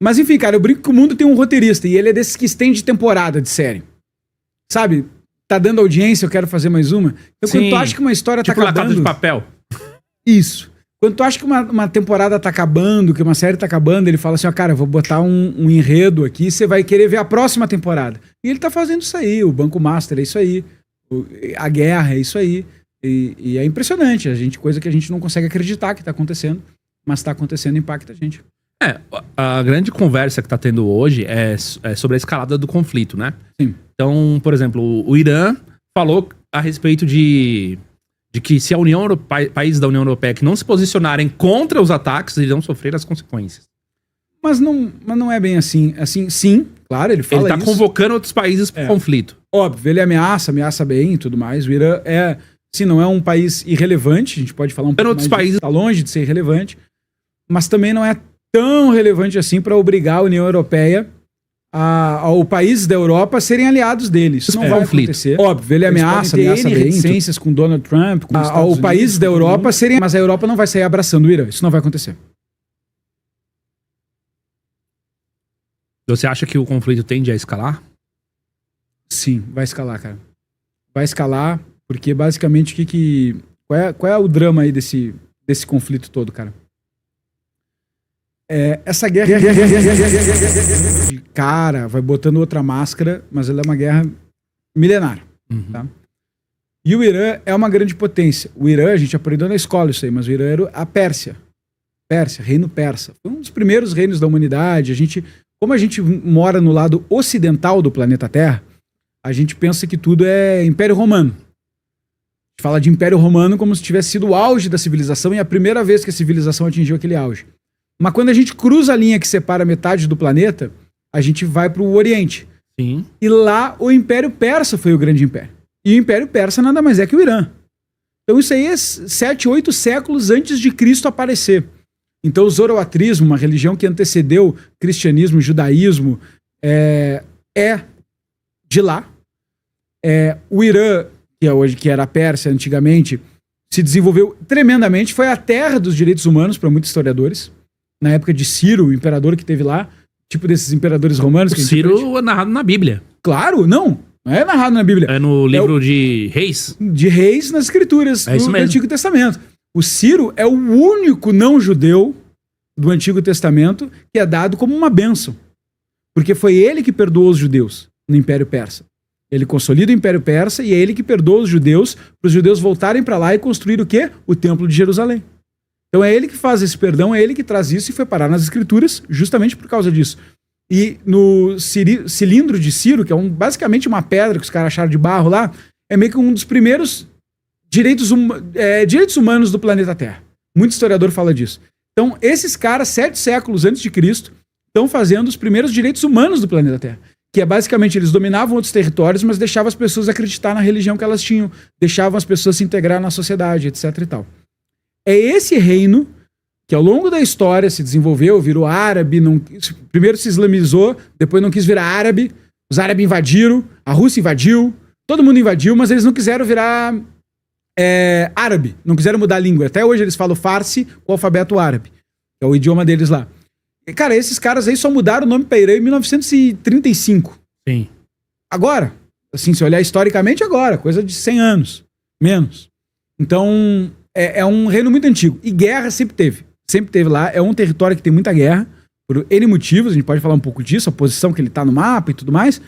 Mas enfim, cara, eu brinco que o mundo tem um roteirista e ele é desses que estende temporada de série. Sabe? Tá dando audiência, eu quero fazer mais uma. Então, quando tu acha que uma história tipo tá acabando... La Casa de Papel. Isso. Quando tu acha que uma temporada tá acabando, que uma série tá acabando, ele fala assim, ó, cara, eu vou botar um enredo aqui, você vai querer ver a próxima temporada. E ele tá fazendo isso aí, o Banco Master é isso aí, a Guerra é isso aí. E é impressionante, coisa que a gente não consegue acreditar que tá acontecendo, mas tá acontecendo e impacta a gente. A grande conversa que tá tendo hoje é sobre a escalada do conflito, né? Sim. Então, por exemplo, o Irã falou a respeito de que se a países da União Europeia que não se posicionarem contra os ataques, irão sofrer as consequências. Mas não é bem assim. Assim, sim, claro, ele fala isso. Ele tá convocando outros países pro conflito. Óbvio, ele ameaça bem e tudo mais. O Irã não é um país irrelevante, a gente pode falar um pouco outros países tá longe de ser irrelevante, mas também não é tão relevante assim para obrigar a União Europeia ao países da Europa a serem aliados deles. Isso não vai acontecer. Óbvio, ele ameaça bem reticências com Donald Trump, com os países da Europa serem... Mas a Europa não vai sair abraçando o Irã. Isso não vai acontecer. Você acha que o conflito tende a escalar? Sim, vai escalar, cara. Vai escalar, porque basicamente qual é o drama aí desse conflito todo, cara? Essa guerra... Cara, vai botando outra máscara, mas ela é uma guerra milenar. Tá? E o Irã é uma grande potência. O Irã, a gente aprendeu na escola isso aí, mas o Irã era a Pérsia. Reino persa. Foi um dos primeiros reinos da humanidade. Como a gente mora no lado ocidental do planeta Terra, a gente pensa que tudo é Império Romano. A gente fala de Império Romano como se tivesse sido o auge da civilização e a primeira vez que a civilização atingiu aquele auge. Mas quando a gente cruza a linha que separa metade do planeta, a gente vai para o Oriente. Sim. E lá o Império Persa foi o grande império. E o Império Persa nada mais é que o Irã. Então isso aí é 7, 8 séculos antes de Cristo aparecer. Então o zoroatrismo, uma religião que antecedeu cristianismo, judaísmo, é de lá. O Irã, que era a Pérsia antigamente, se desenvolveu tremendamente. Foi a terra dos direitos humanos para muitos historiadores. Na época de Ciro, o imperador que teve lá, tipo desses imperadores romanos. Que Ciro é narrado na Bíblia. Claro, não é narrado na Bíblia. É no livro de Reis? De Reis nas escrituras do Antigo Testamento. O Ciro é o único não-judeu do Antigo Testamento que é dado como uma bênção. Porque foi ele que perdoou os judeus no Império Persa. Ele consolida o Império Persa e é ele que perdoa os judeus para os judeus voltarem para lá e construir o quê? O Templo de Jerusalém. Então é ele que faz esse perdão, é ele que traz isso e foi parar nas escrituras justamente por causa disso. E no cilindro de Ciro, que é basicamente uma pedra que os caras acharam de barro lá, é meio que um dos primeiros direitos humanos do planeta Terra. Muito historiador fala disso. Então esses caras, 7 séculos antes de Cristo, estão fazendo os primeiros direitos humanos do planeta Terra. Que é basicamente, eles dominavam outros territórios, mas deixavam as pessoas acreditar na religião que elas tinham, deixavam as pessoas se integrar na sociedade, etc e tal. É esse reino que ao longo da história se desenvolveu, virou árabe, primeiro se islamizou, depois não quis virar árabe, os árabes invadiram, a Rússia invadiu, todo mundo invadiu, mas eles não quiseram virar árabe, não quiseram mudar a língua. Até hoje eles falam Farsi com o alfabeto árabe, que é o idioma deles lá. E, cara, esses caras aí só mudaram o nome para Irã em 1935. Sim. Agora, assim, se olhar historicamente agora, coisa de 100 anos, menos. Então... É um reino muito antigo. E guerra sempre teve. Sempre teve lá. É um território que tem muita guerra. Por N motivos. A gente pode falar um pouco disso. A posição que ele tá no mapa e tudo mais.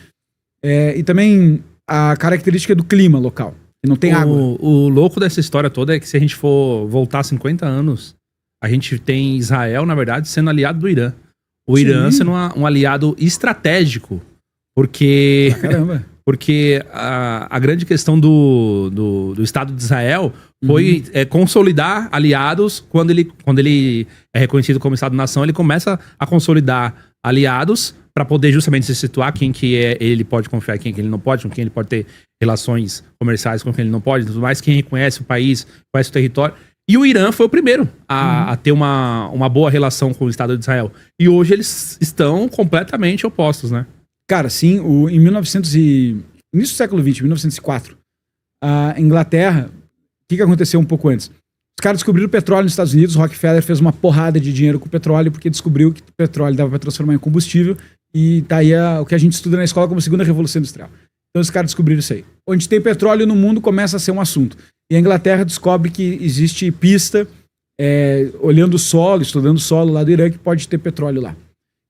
E também a característica do clima local. Que não tem água. O louco dessa história toda é que se a gente for voltar 50 anos, a gente tem Israel, na verdade, sendo aliado do Irã. O Irã sendo um aliado estratégico. Porque... Caramba. Porque a grande questão do Estado de Israel foi consolidar aliados. Quando ele é reconhecido como Estado-nação, ele começa a consolidar aliados para poder justamente se situar quem que ele pode confiar, quem que ele não pode, com quem ele pode ter relações comerciais, com quem ele não pode, tudo mais, quem reconhece o país, conhece o território. E o Irã foi o primeiro a ter uma boa relação com o Estado de Israel. E hoje eles estão completamente opostos, né? Cara, sim, em início do século XX, 1904, a Inglaterra, o que aconteceu um pouco antes? Os caras descobriram petróleo nos Estados Unidos, Rockefeller fez uma porrada de dinheiro com o petróleo, porque descobriu que o petróleo dava para transformar em combustível, e tá aí o que a gente estuda na escola como segunda revolução industrial. Então os caras descobriram isso aí. Onde tem petróleo no mundo começa a ser um assunto. E a Inglaterra descobre que existe pista, olhando o solo, estudando o solo lá do Irã, que pode ter petróleo lá.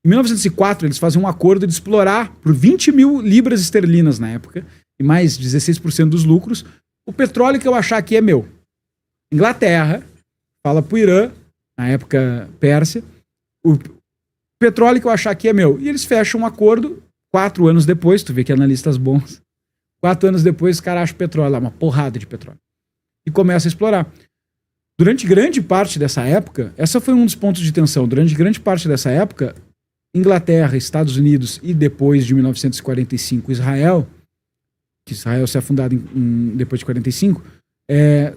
Em 1904, eles fazem um acordo de explorar por 20 mil libras esterlinas na época, e mais 16% dos lucros, o petróleo que eu achar aqui é meu. Inglaterra fala pro Irã, na época Pérsia, o petróleo que eu achar aqui é meu. E eles fecham um acordo, 4 anos depois, tu vê que analistas bons, 4 anos depois os caras acham petróleo lá, uma porrada de petróleo. E começa a explorar. Durante grande parte dessa época, essa foi um dos pontos de tensão, durante grande parte dessa época, Inglaterra, Estados Unidos e depois de 1945 Israel, que Israel se é fundado depois de 45,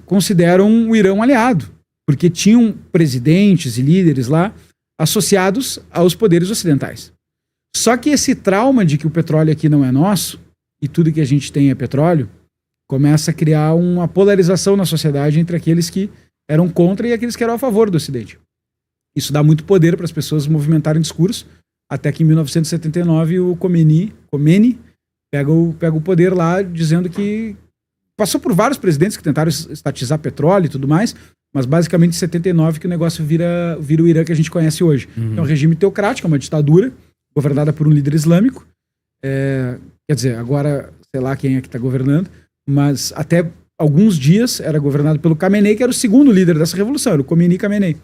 consideram o Irã um aliado, porque tinham presidentes e líderes lá associados aos poderes ocidentais. Só que esse trauma de que o petróleo aqui não é nosso e tudo que a gente tem é petróleo, começa a criar uma polarização na sociedade entre aqueles que eram contra e aqueles que eram a favor do Ocidente. Isso dá muito poder para as pessoas movimentarem discurso, até que em 1979 o Khomeini pega o poder lá, dizendo que passou por vários presidentes que tentaram estatizar petróleo e tudo mais, mas basicamente em 79 que o negócio vira o Irã que a gente conhece hoje. É um regime teocrático, é uma ditadura, governada por um líder islâmico. Quer dizer, agora, sei lá quem é que está governando, mas até alguns dias era governado pelo Khamenei, que era o segundo líder dessa revolução, era o Khomeini e Khamenei.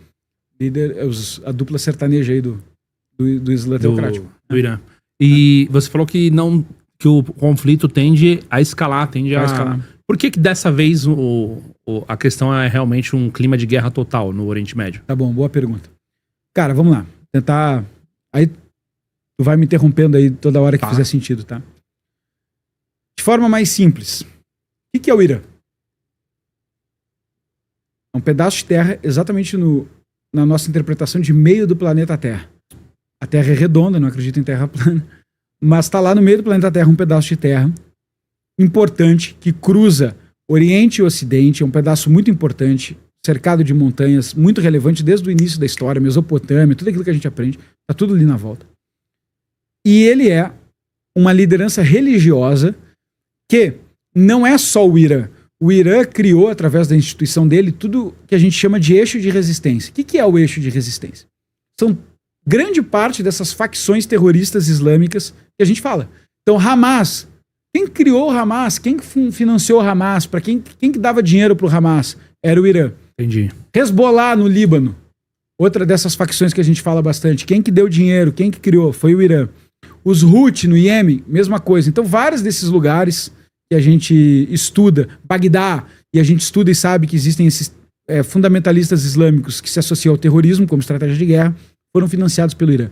Líder, a dupla sertaneja aí do Islã teocrático. Do Irã. E você falou que o conflito tende a escalar, a escalar. Por que dessa vez a questão é realmente um clima de guerra total no Oriente Médio? Tá bom, boa pergunta. Cara, vamos lá. Tentar... Aí tu vai me interrompendo aí toda hora que fizer sentido, tá? De forma mais simples. O que é o Irã? É um pedaço de terra exatamente na nossa interpretação de meio do planeta Terra. A Terra é redonda, não acredito em terra plana, mas está lá no meio do planeta Terra um pedaço de terra importante que cruza Oriente e Ocidente, é um pedaço muito importante, cercado de montanhas, muito relevante desde o início da história, Mesopotâmia, tudo aquilo que a gente aprende, está tudo ali na volta. E ele é uma liderança religiosa que não é só o Irã. O Irã criou, através da instituição dele, tudo que a gente chama de eixo de resistência. O que é o eixo de resistência? São grande parte dessas facções terroristas islâmicas que a gente fala. Então, Hamas. Quem criou o Hamas? Quem financiou o Hamas? Para quem que dava dinheiro para o Hamas? Era o Irã. Entendi. Hezbollah no Líbano. Outra dessas facções que a gente fala bastante. Quem que deu dinheiro? Quem que criou? Foi o Irã. Os Houthi no Iêmen, mesma coisa. Então, vários desses lugares que a gente estuda, Bagdá, e a gente estuda e sabe que existem esses fundamentalistas islâmicos que se associam ao terrorismo como estratégia de guerra, foram financiados pelo Irã.